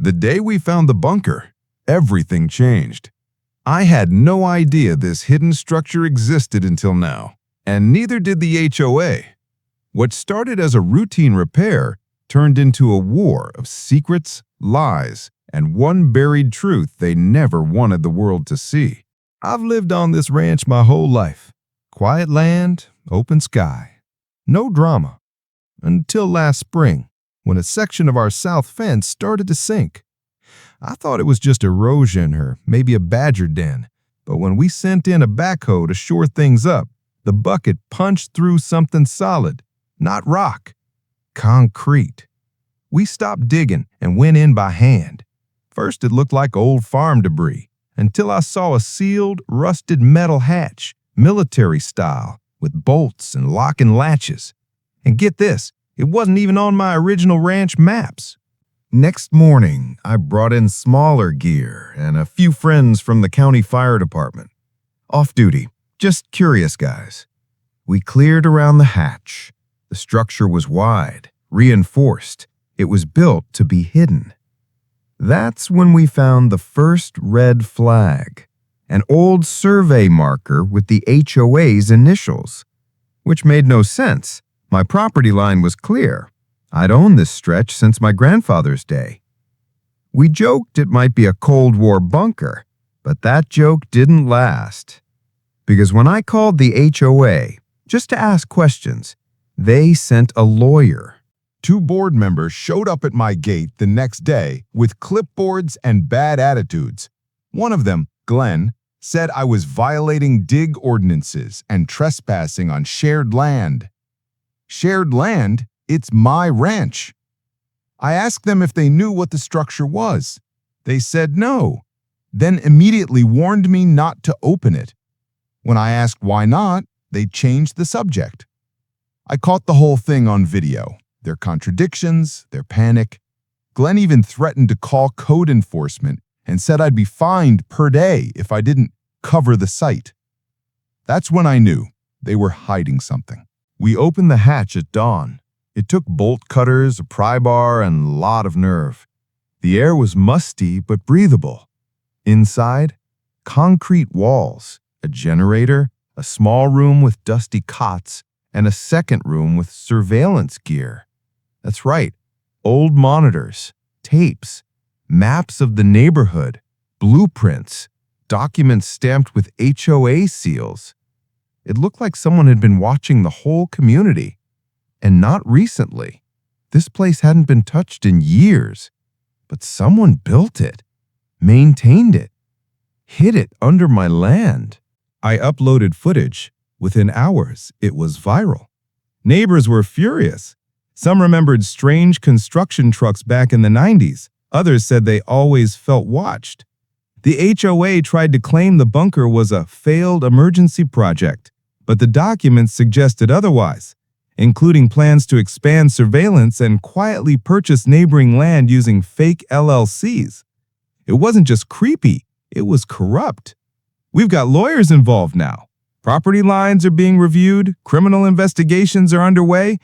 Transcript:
The day we found the bunker, everything changed. I had no idea this hidden structure existed until now, and neither did the HOA. What started as a routine repair turned into a war of secrets, lies, and one buried truth they never wanted the world to see. I've lived on this ranch my whole life. Quiet land, open sky. No drama. Until last spring, when a section of our south fence started to sink. I thought it was just erosion or maybe a badger den, but when we sent in a backhoe to shore things up, the bucket punched through something solid, not rock, concrete. We stopped digging and went in by hand. First it looked like old farm debris, until I saw a sealed, rusted metal hatch, military style, with bolts and lock and latches. And get this, it wasn't even on my original ranch maps. Next morning, I brought in smaller gear and a few friends from the county fire department. Off duty, just curious guys. We cleared around the hatch. The structure was wide, reinforced. It was built to be hidden. That's when we found the first red flag, an old survey marker with the HOA's initials, which made no sense. My property line was clear. I'd owned this stretch since my grandfather's day. We joked it might be a Cold War bunker, but that joke didn't last. Because when I called the HOA just to ask questions, they sent a lawyer. 2 board members showed up at my gate the next day with clipboards and bad attitudes. One of them, Glenn, said I was violating dig ordinances and trespassing on shared land. Shared land? It's my ranch. I asked them if they knew what the structure was. They said no, then immediately warned me not to open it. When I asked why not, they changed the subject. I caught the whole thing on video, their contradictions, their panic. Glenn even threatened to call code enforcement and said I'd be fined per day if I didn't cover the site. That's when I knew they were hiding something. We opened the hatch at dawn. It took bolt cutters, a pry bar, and a lot of nerve. The air was musty but breathable. Inside, concrete walls, a generator, a small room with dusty cots, and a second room with surveillance gear. That's right, old monitors, tapes, maps of the neighborhood, blueprints, documents stamped with HOA seals. It looked like someone had been watching the whole community. And not recently. This place hadn't been touched in years. But someone built it, maintained it, hid it under my land. I uploaded footage. Within hours, it was viral. Neighbors were furious. Some remembered strange construction trucks back in the 90s. Others said they always felt watched. The HOA tried to claim the bunker was a failed emergency project, but the documents suggested otherwise, including plans to expand surveillance and quietly purchase neighboring land using fake LLCs. It wasn't just creepy, it was corrupt. We've got lawyers involved now. Property lines are being reviewed, criminal investigations are underway,